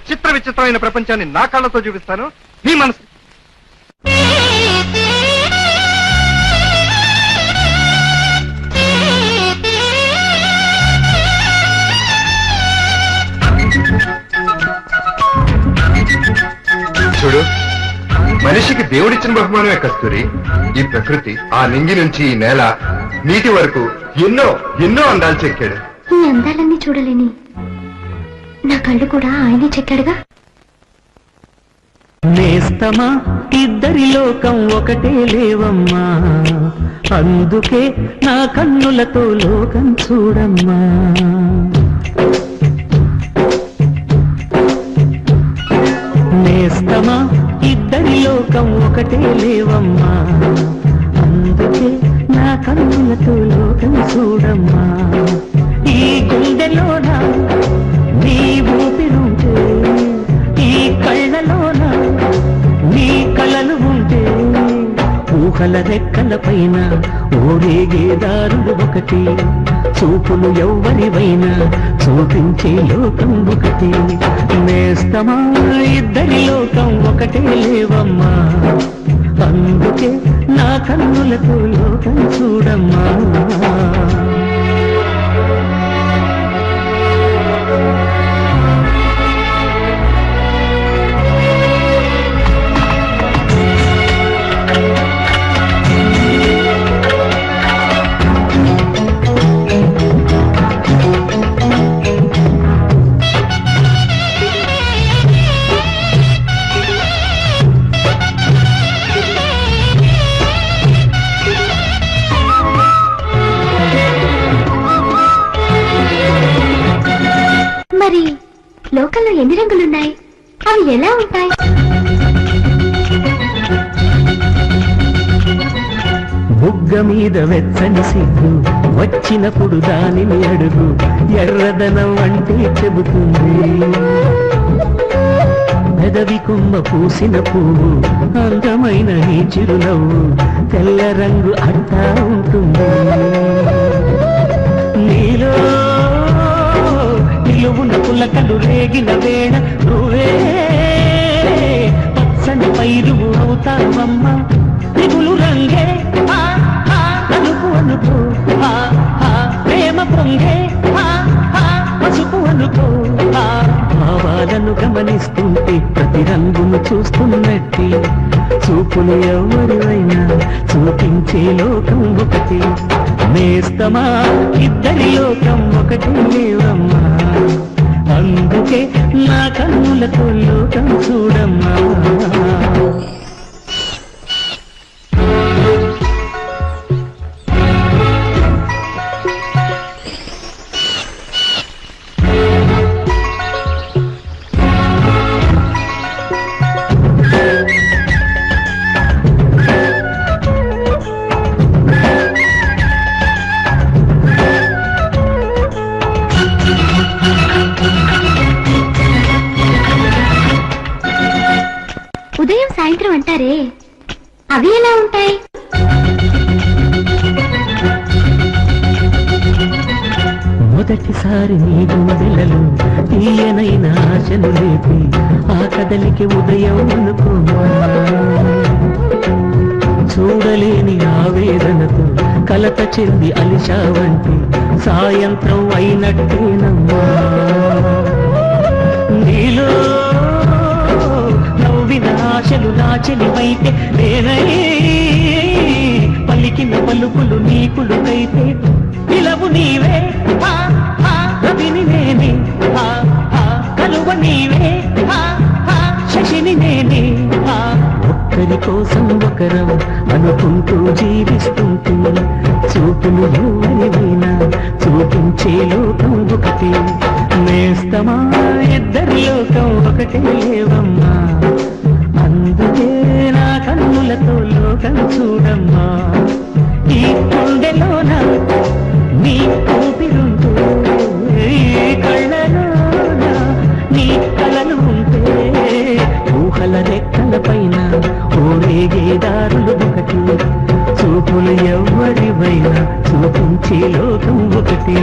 చిత్ర విచిత్రమైన ప్రపంచాన్ని నా కళ్ళతో చూపిస్తాను. నీ మనసు చూడు, మనిషికి దేవుడిచ్చిన బహుమానమే కస్తూరి. ఈ ప్రకృతి, ఆ నింగి నుంచి ఈ నేల, నీటి వరకు ఎన్నో ఎన్నో అందాలు చెక్కాడు. ఈ అందాలన్నీ చూడలేని నా కళ్ళు కూడా ఆయనే చెక్కాడుగా. నేస్తమా ఇద్దరి లోకం ఒకటే లేవమ్మా, అందుకే నా కన్నులతో లోకం చూడమ్మా. నేస్తమా ఇద్దరి లోకం ఒకటే లేవమ్మా, అందుకే నా కన్నులతో లోకం చూడమ్మా. ఈ గుండెలోన నీ ఊపిరుంటే, ఈ కళ్ళలోన నీ కలలు ఉంటే, ఊహల రెక్కల పైన ఓడేగే దారులు ఒకటి, చూపులు ఎవ్వరివైనా చూపించే లోకం ఒకటి. నేస్తమా ఇద్దరి లోకం ఒకటే లేవమ్మా, అందుకే నా కన్నులతో లోకం చూడమ్మా. మరి లోకంలో ఎన్ని రంగులున్నాయి? అవి ఎలా ఉంటాయి? బుగ్గ మీద వెచ్చని సిగ్గు వచ్చినప్పుడు దానిని అడుగు, ఎర్రదనం అంటే చెబుతుంది. పెదవి కొమ్మ పూసిన పువ్వు, అందమైన నీ చిరునవ్వు, తెల్ల రంగు అట్టా ఉంటుంది. నీలో నిలువున పులకలు రేగిన వేళ నువ్వే పచ్చని పైరువు అవుతావమ్మ. దిగులు రంగే అనుకు అనుకో, ప్రేమ పొంగే పసుపు అనుకో. భావాలను గమనిస్తుంటే ప్రతి రంగును చూస్తున్నట్టే, చూపులు ఎవరివైనా చూపించే లోకం ఒకటి. నేస్తమా ఇద్దరి లోకం ఒకటి లేవమ్మా, అందుకే నా కన్నులతో లోకం చూడమ్మా. ఉదయం సాయంత్రం అంటారే, అవి ఎలా ఉంటాయి? మొదటిసారి నీ గుండెలలో తీయనైన ఆశను లేపి, ఆ కదలికి ఉదయం అనుకోమా. చూడలేని ఆవేదనతో కలత చెంది అలిశావంటి, సాయంత్రం అయినట్టేనమ్మా. నీలో నవ్విన ఆశలు నా చెలివైతే నేనై, పలికిన పలుకులు నీకులుకైతే, పిలవు నీవే రవిని నేనే, కలువ నీవే శశిని నేనే. ఒక్కరి కోసం ఒకరం అనుకుంటూ జీవిస్తుంటే, చూపులు ఎవరివైనా చూపించే లోకం ఒకటి. నేస్తమా ఇద్దరి లోకం ఒకటే లేవమ్మా, అందుకే నా కన్నులతో లోకం చూడమ్మా. ఈ గుండెలోన నీ ఊపిరుంటూ, ఈ కళ్ళలోన నీ కలలు ఉంటే, ఊహల రెక్కల పైన ఓరేగే దారులు ఒకటి, చూపులు ఎవరివైనా చూపించే లోకం ఒకటి.